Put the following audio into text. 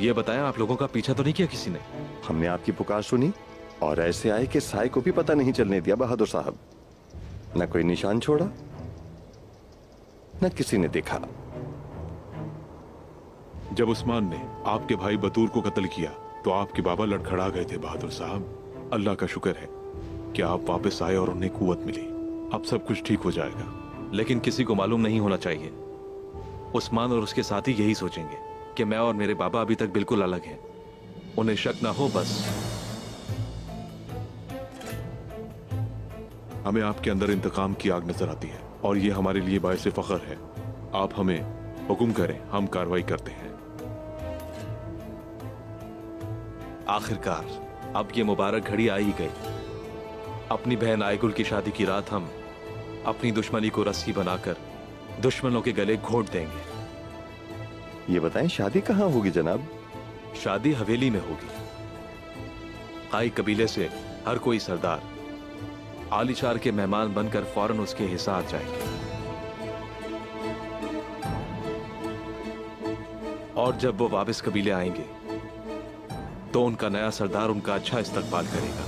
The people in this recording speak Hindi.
ये बताएं, आप लोगों का पीछा तो नहीं किया किसी ने? हमने आपकी पुकार सुनी और ऐसे आए कि साय को भी पता नहीं चलने दिया बहादुर साहब। न कोई निशान छोड़ा, न किसी ने देखा। जब उस्मान ने आपके भाई बतूर को कत्ल किया तो आपके बाबा लड़खड़ा गए थे बहादुर साहब। अल्लाह का शुक्र है कि आप वापस आए और उन्हें कुव्वत मिली। अब सब कुछ ठीक हो जाएगा। लेकिन किसी को मालूम नहीं होना चाहिए। उस्मान और उसके साथी यही सोचेंगे कि मैं और मेरे बाबा अभी तक बिल्कुल अलग हैं। उन्हें शक ना हो बस। हमें आपके अंदर इंतकाम की आग नजर आती है और ये हमारे लिए बायसे फख्र है। आप हमें हुक्म करें, हम कार्रवाई करते हैं। आखिरकार अब ये मुबारक घड़ी आ ही गई। अपनी बहन आयगुल की शादी की रात हम अपनी दुश्मनी को रस्सी बनाकर दुश्मनों के गले घोंट देंगे। ये बताएं, शादी कहाँ होगी जनाब? शादी हवेली में होगी। काई कबीले से हर कोई सरदार आलीशार के मेहमान बनकर फौरन उसके हिसार जाएंगे। और जब वो वापिस कबीले आएंगे तो उनका नया सरदार उनका अच्छा इस्तकबाल करेगा।